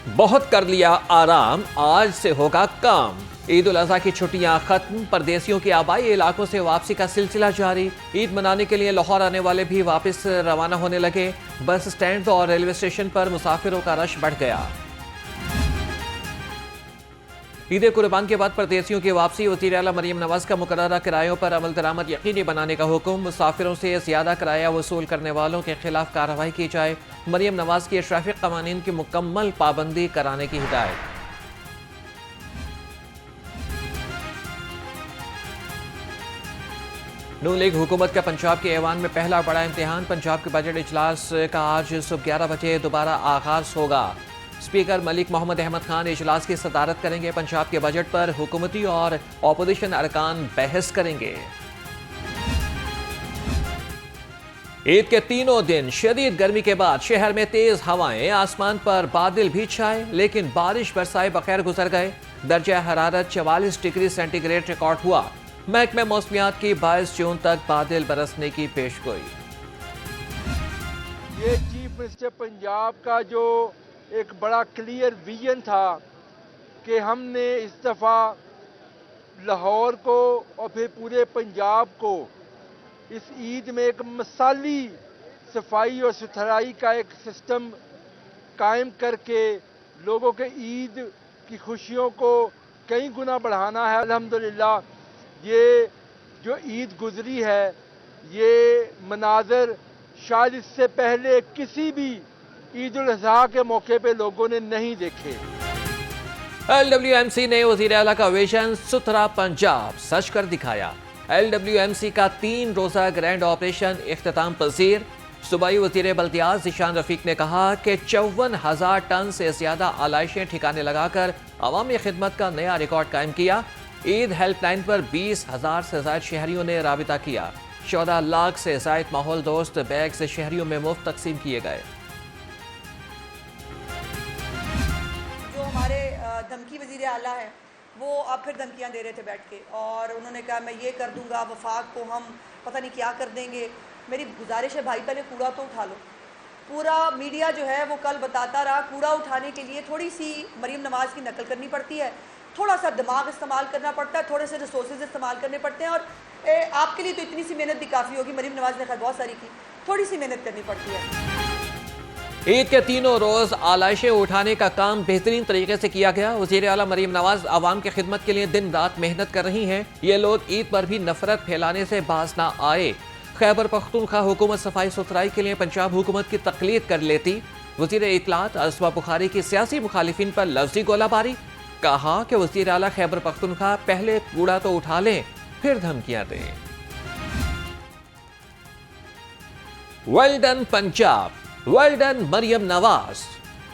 बहुत कर लिया आराम, आज से होगा काम। ईद उल अजहा की छुट्टियां खत्म, परदेसियों की आबाई इलाकों से वापसी का सिलसिला जारी। ईद मनाने के लिए लाहौर आने वाले भी वापस रवाना होने लगे। बस स्टैंड और रेलवे स्टेशन पर मुसाफिरों का रश बढ़ गया। ईद कुर्बान के बाद परदेसियों की वापसी, वज़ीर आला मरियम नवाज का मुकर्ररा किरायों पर अमल दरामद यकीनी बनाने का हुक्म। मुसाफिरों से ज्यादा किराया वसूल करने वालों के खिलाफ कार्रवाई की जाए। मरियम नवाज की ट्रैफिक कवानीन की मुकम्मल पाबंदी कराने की हिदायत। नून लीग हुकूमत का पंजाब के ऐवान में पहला बड़ा इम्तिहान। पंजाब के बजट इजलास का आज सुबह 11 बजे दोबारा आगाज होगा। स्पीकर मलिक मोहम्मद अहमद खान इजलास की सदारत करेंगे। पंजाब के बजट पर हुकूमती और ऑपोजिशन अरकान बहस करेंगे। ईद के तीनों दिन शदीद गर्मी के बाद शहर में तेज हवाएं, आसमान पर बादल भी छाए लेकिन बारिश बरसाए बगैर गुजर गए। दर्जा हरारत 44 डिग्री सेंटीग्रेड रिकॉर्ड हुआ। महकमे मौसमियात की 22 जून तक बादल बरसने की पेशगोई। ये चीफ मिनिस्टर पंजाब का जो एक बड़ा क्लियर विजन था कि हमने इस दफ़ा लाहौर को और फिर पूरे पंजाब को इस ईद में एक मिसाली सफाई और सुथराई का एक सिस्टम कायम करके लोगों के ईद की खुशियों को कई गुना बढ़ाना है। अल्हम्दुलिल्लाह ये जो ईद गुजरी है, ये मनाजर शायद इससे पहले किसी भी ईद उल अजहा के मौके पे लोगों ने नहीं देखे। LWMC ने वज़ीर आला का विजन सुथरा पंजाब सच कर दिखाया। LWMC का 3 रोजा ग्रैंड ऑपरेशन इख्तिताम पजीर। सूबाई वज़ीर बल्दियात ज़ीशान रफीक ने कहा कि 54,000 टन से ज्यादा आलाइशें ठिकाने लगाकर अवामी खिदमत का नया रिकॉर्ड कायम किया। ईद हेल्पलाइन पर 20,000 से ज्यादा शहरियों ने राबिता किया। 14 लाख से ज्यादा माहौल दोस्त बैग से शहरियों में मुफ्त तकसीम किए गए। जो हमारे धमकी वज़ीर आला है वो अब फिर धमकियां दे रहे थे बैठ के, और उन्होंने कहा मैं ये कर दूंगा, वफाक को हम पता नहीं क्या कर देंगे। मेरी गुजारिश है भाई, पहले कूड़ा तो उठा लो। पूरा मीडिया जो है वो कल बताता रहा, कूड़ा उठाने के लिए थोड़ी सी मरीम नवाज़ की नकल करनी पड़ती है, थोड़ा सा दिमाग इस्तेमाल करना पड़ता है, थोड़े से रिसोर्सेज इस्तेमाल करने पड़ते हैं। और आपके लिए तो इतनी सी मेहनत भी काफ़ी होगी, मरीम नवाज़ ने खैर बहुत सारी की, थोड़ी सी मेहनत करनी पड़ती है। ईद के तीनों रोज आलाइशें उठाने का काम बेहतरीन तरीके से किया गया। वज़ीर आला मरियम नवाज आवाम की खिदमत के लिए दिन रात मेहनत कर रही हैं। ये लोग ईद पर भी नफरत फैलाने से बाज ना आए। खैबर पख्तूनख्वा हुकूमत सफाई सुथराई के लिए पंजाब हुकूमत की तकलीद कर लेती। वज़ीर इत्तलात असमा बुखारी की सियासी मुखालिफिन पर लफ्जी गोलाबारी। कहा कि वज़ीर आला खैबर पख्तूनख्वा पहले कूड़ा तो उठा लें, फिर धमकियां दें। Well done Punjab, well done Maryam Nawaz.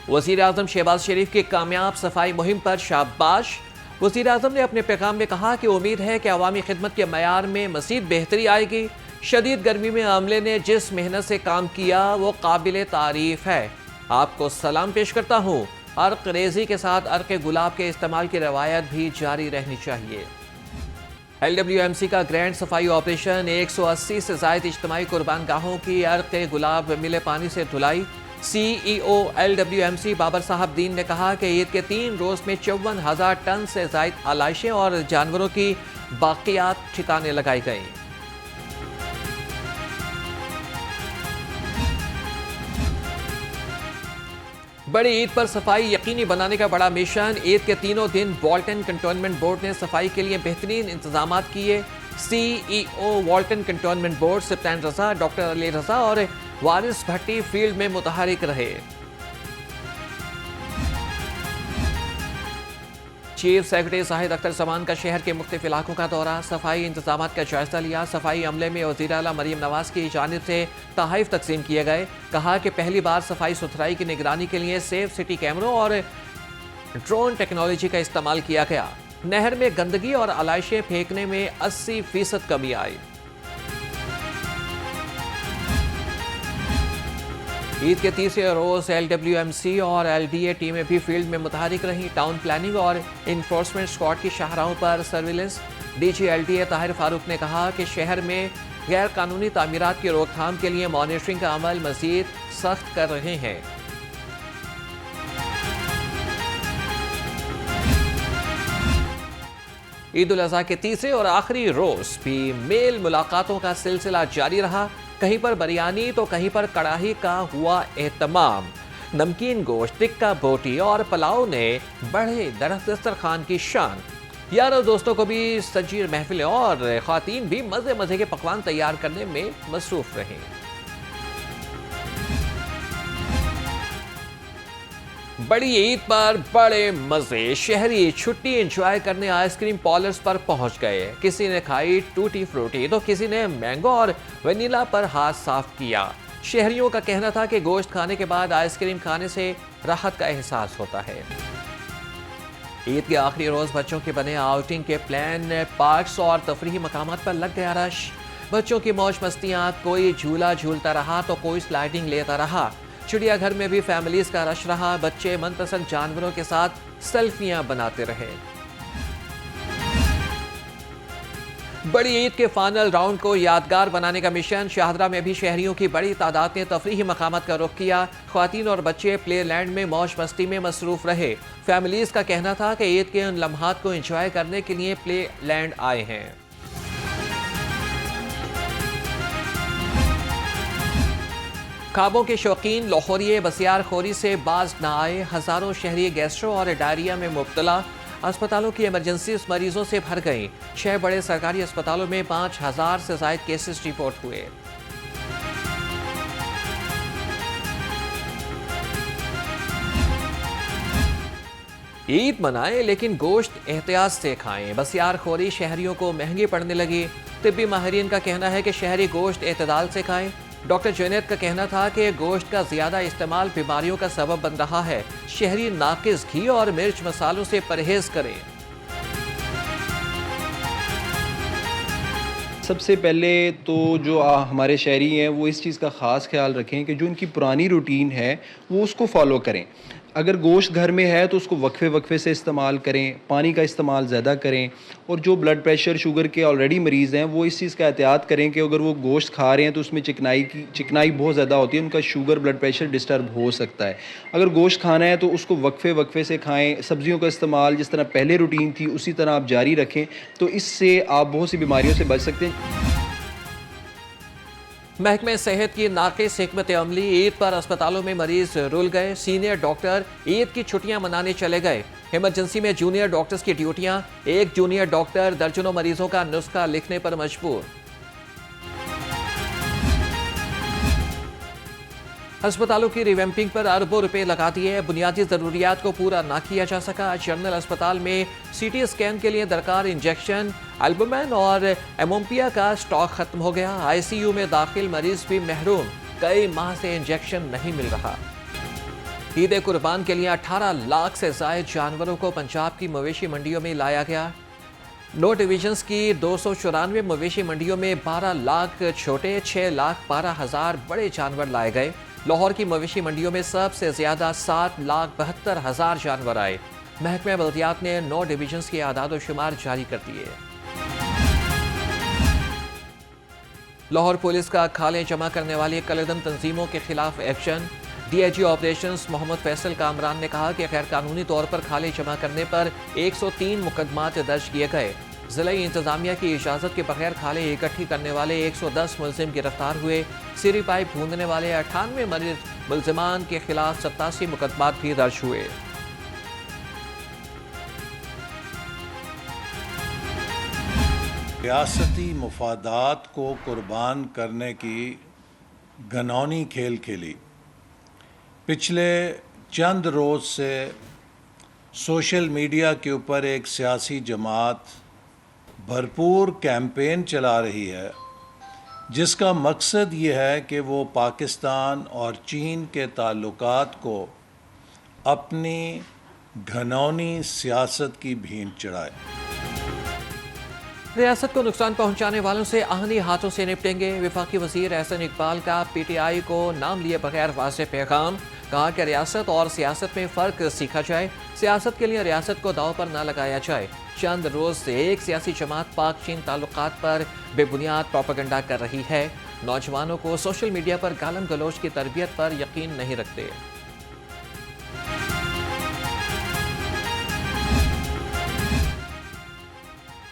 वज़ीर आज़म शहबाज शरीफ की कामयाब सफाई मुहिम पर शाबाश। वज़ीर आज़म ने अपने पैगाम में कहा कि उम्मीद है कि अवामी खिदमत के मयार में मज़ीद बेहतरी आएगी। शदीद गर्मी में अमले ने जिस मेहनत से काम किया वो काबिल तारीफ है। आपको सलाम पेश करता हूँ। अर्क रेजी के साथ अर्क गुलाब के इस्तेमाल की रवायत भी जारी रहनी चाहिए। LWMC का ग्रैंड सफाई ऑपरेशन 180 से ज्यादा इज्तिमाई कुर्बान गाहों की अर्क गुलाब मिले पानी से धुलाई। CEO LWMC बाबर साहब दीन ने कहा कि ईद के 3 रोज में 54,000 टन से ज्यादा आलाइशें और जानवरों की बाकियात ठिकाने लगाई गई। बड़ी ईद पर सफाई यकीनी बनाने का बड़ा मिशन। ईद के तीनों दिन वॉल्टन कंटोनमेंट बोर्ड ने सफाई के लिए बेहतरीन इंतजाम किए। CEO वॉल्टन कंटोनमेंट बोर्ड सिप्तान रजा, डॉक्टर अली रजा और वारिस भट्टी फील्ड में मुतहरिक रहे। चीफ सेक्रेटरी जाहिद अख्तर समान का शहर के मुख्तलिफ इलाकों का दौरा, सफाई इंतजाम का जायजा लिया। सफाई अमले में वज़ीर आला मरियम नवाज की जानिब से तोहफ़े तकसीम किए गए। कहा कि पहली बार सफाई सुथराई की निगरानी के लिए सेफ सिटी कैमरों और ड्रोन टेक्नोलॉजी का इस्तेमाल किया गया। नहर में गंदगी और आलाइशें फेंकने में 80% कमी आई। ईद के तीसरे रोज LWMC और LDA टीमें भी फील्ड में मुतहरिक रही। टाउन प्लानिंग और इन्फोर्समेंट स्क्वाड की शाहराहों पर surveillance. DG LDA Tahir Farooq ने कहा कि शहर में गैर कानूनी तामीरात की रोकथाम के लिए मॉनिटरिंग का अमल मजीद सख्त कर रहे हैं। ईद उल अजहा के तीसरे और आखिरी रोज भी मेल मुलाकातों का सिलसिला जारी रहा। कहीं पर बिरयानी तो कहीं पर कड़ाही का हुआ एहतमाम। नमकीन गोश्त, टिक्का बोटी और पुलाव ने बढ़े दस्तरखान की शान। यारों दोस्तों को भी सजी महफिलें और ख्वातीन भी मजे मजे के पकवान तैयार करने में मसरूफ रहे। बड़ी ईद पर बड़े मजे, शहरी छुट्टी एंजॉय करने आइसक्रीम पार्लर्स पर पहुंच गए। किसी ने खाई टूटी फ्रूटी तो किसी ने मैंगो और वनीला पर हाथ साफ किया। शहरियों का कहना था कि गोश्त खाने के बाद आइसक्रीम खाने से राहत का एहसास होता है। ईद के आखिरी रोज बच्चों के बने आउटिंग के प्लान, पार्क्स और तफरीही मकामात पर लग गया रश। बच्चों की मौज मस्तियां, कोई झूला झूलता रहा तो कोई स्लाइडिंग लेता रहा। चिड़ियाघर में भी फैमिलीज का रश रहा। बच्चे मनपसंद जानवरों के साथ सेल्फियां बनाते रहे। बड़ी ईद के फाइनल राउंड को यादगार बनाने का मिशन, शाहदरा में भी शहरियों की बड़ी तादाद ने तफरीही मकामात का रुख किया। ख्वातीन और बच्चे प्ले लैंड में मौज मस्ती में मसरूफ रहे। फैमिलीज का कहना था कि ईद के उन लम्हात को एंजॉय करने के लिए प्ले लैंड आए हैं। ख्वाबों के शौकीन लाहौरिये बसियार खोरी से बाज न आए। हजारों शहरी गैस्ट्रो और डायरिया में मुब्तला। अस्पतालों की इमरजेंसी मरीजों से भर गई। 6 बड़े सरकारी अस्पतालों में 5000 से ज्यादा केसेस रिपोर्ट हुए। ईद मनाएं लेकिन गोश्त एहतियात से खाएं। बसियार खोरी शहरियों को महंगी पड़ने लगी। तिब्बी माहिरीन का कहना है कि शहरी गोश्त एतदाल से खाएं। डॉक्टर जुनैद का कहना था कि गोश्त का ज्यादा इस्तेमाल बीमारियों का सबब बन रहा है। शहरी नाकिस घी और मिर्च मसालों से परहेज करें। सबसे पहले तो जो हमारे शहरी हैं वो इस चीज़ का ख़ास ख्याल रखें कि जो उनकी पुरानी रूटीन है वो उसको फॉलो करें। अगर गोश्त घर में है तो उसको वक्फे वक्फे से इस्तेमाल करें, पानी का इस्तेमाल ज़्यादा करें। और जो ब्लड प्रेशर शुगर के ऑलरेडी मरीज़ हैं वो इस चीज़ का एहतियात करें कि अगर वो गोश्त खा रहे हैं तो उसमें चिकनाई बहुत ज़्यादा होती है, उनका शुगर ब्लड प्रेशर डिस्टर्ब हो सकता है। अगर गोश्त खाना है तो उसको वक्फे वक्फे से खाएँ। सब्ज़ियों का इस्तेमाल जिस तरह पहले रूटीन थी उसी तरह आप जारी रखें, तो इससे आप बहुत सी बीमारियों से बच सकते हैं। महकमे सेहत की नाकिस हिकमत अमली, ईद पर अस्पतालों में मरीज रुल गए। सीनियर डॉक्टर ईद की छुट्टियां मनाने चले गए। इमरजेंसी में जूनियर डॉक्टर्स की ड्यूटियां। एक जूनियर डॉक्टर दर्जनों मरीजों का नुस्खा लिखने पर मजबूर। अस्पतालों की रिवैम्पिंग पर अरबों रुपए लगा दिए। बुनियादी जरूरियात को पूरा ना किया जा सका। जनरल अस्पताल में सीटी स्कैन के लिए दरकार इंजेक्शन, एल्बुमिन और एमोपिया का स्टॉक खत्म हो गया। आईसीयू में दाखिल मरीज भी महरूम। कई माह से इंजेक्शन नहीं मिल रहा। ईद कुर्बान के लिए 18 लाख से ज्यादा जानवरों को पंजाब की मवेशी मंडियों में लाया गया। 9 डिवीजन्स की 294 मवेशी मंडियों में 12 लाख छोटे, 6,12,000 बड़े जानवर लाए गए। लाहौर की मवेशी मंडियों में सबसे ज्यादा 7,72,000 जानवर आए। महकमे बल्दियात ने 9 डिवीजन्स के आदाद शुमार जारी कर दिए। लाहौर पुलिस का खाले जमा करने वाली कलदम तंजीमों के खिलाफ action. DIG operations Mohammad Faisal Kamran ने कहा कि गैर कानूनी तौर पर खाले जमा करने पर 103 मुकदमात दर्ज किए गए। जिला इंतजामिया की इजाजत के बगैर खाले इकट्ठी करने वाले 110 मुलजिम गिरफ्तार हुए। सीरी पाइप भूनने वाले 98 मुलजिमान के खिलाफ 87 मुकदमात भी दर्ज हुए। रियासती मफादात को कुर्बान करने की घनौनी खेल खेली। पिछले चंद रोज़ से सोशल मीडिया के ऊपर एक सियासी जमात भरपूर कैंपेन चला रही है जिसका मकसद ये है कि वो पाकिस्तान और चीन के ताल्लुकात को अपनी घनौनी सियासत की भींट चढ़ाए। रियासत को नुकसान पहुंचाने वालों से आहनी हाथों से निपटेंगे। वफाकी वजीर एहसन इकबाल का पीटीआई को नाम लिए बगैर वाज़ेह पैगाम। कहा कि रियासत और सियासत में फ़र्क सीखा जाए। सियासत के लिए रियासत को दाव पर न लगाया जाए। चंद रोज़ से एक सियासी जमात पाक चीन ताल्लुकात पर बेबुनियाद प्रोपेगेंडा कर रही है। नौजवानों को सोशल मीडिया पर गालम गलोच की तरबियत पर यकीन नहीं रखते।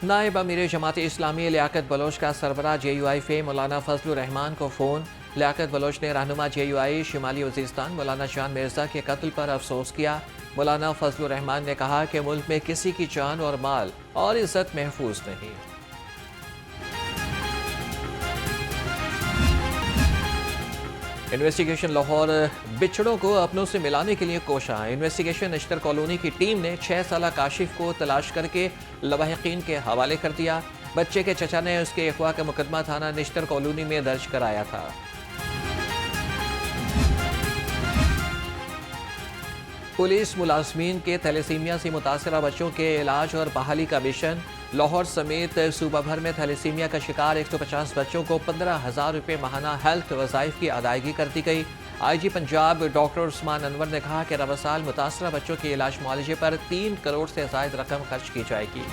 नायब अमीर जमात इस्लामी लियाकत बलोच का सरबराह JUI फे मौलाना फजलुर रहमान को फ़ोन। लियाकत बलोच ने रहनुमा JUI शिमाली वज़ीरिस्तान मौलाना जान मिर्ज़ा के कत्ल पर अफसोस किया। मौलाना फजलुर रहमान ने कहा कि मुल्क में किसी की जान और माल और इज्जत महफूज नहीं। इन्वेस्टिगेशन लाहौर बिछड़ों को अपनों से मिलाने के लिए कोशा। इन्वेस्टिगेशन नश्तर कॉलोनी की टीम ने 6 साला काशिफ को तलाश करके लवाहिकीन के हवाले कर दिया। बच्चे के चचा ने उसके अगवा का मुकदमा थाना नश्तर कॉलोनी में दर्ज कराया था। पुलिस मुलाजमीन के थैलेसीमिया से मुतासरा बच्चों के इलाज और बहाली का मिशन। लाहौर समेत सूबा भर में थैलेसीमिया का शिकार 150 बच्चों को 15,000 रुपये माहाना हेल्थ वज़ाइफ की अदायगी कर दी गई। IG पंजाब डॉक्टर उस्मान अनवर ने कहा कि रवा साल मुतासरा बच्चों के इलाज मुआलजे पर 3 करोड़ से ज़ायद रकम खर्च की जाएगी।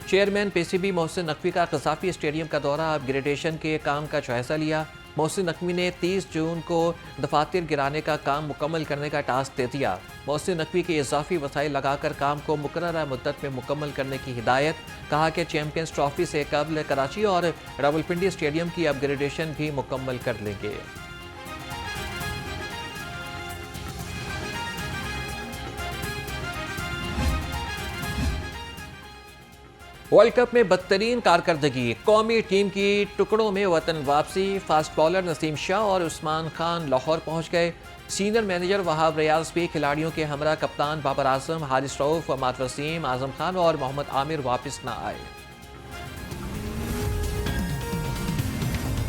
चेयरमैन PCB मोहसिन नकवी का कसाफी स्टेडियम का दौरा अपग्रेडेशन के काम का जायजा लिया। मोहसिन नकवी ने 30 जून को दफातर गिराने का काम मुकम्मल करने का टास्क दे दिया। मोहसिन नकवी के इजाफी वसाइल लगाकर काम को मुकर्ररा मुद्दत में मुकम्मल करने की हिदायत। कहा कि चैंपियंस ट्रॉफी से कबल कराची और रावलपिंडी स्टेडियम की अपग्रेडेशन भी मुकम्मल कर लेंगे। वर्ल्ड कप में बदतरीन कारकर्दगी, कौमी टीम की टुकड़ों में वतन वापसी। फास्ट बॉलर नसीम शाह और उस्मान खान लाहौर पहुंच गए। सीनियर मैनेजर वहाब रियाज भी खिलाड़ियों के हमरा कप्तान बाबर आजम, हारिस रऊफ, अमाद वसीम, आजम खान और मोहम्मद आमिर वापस न आए।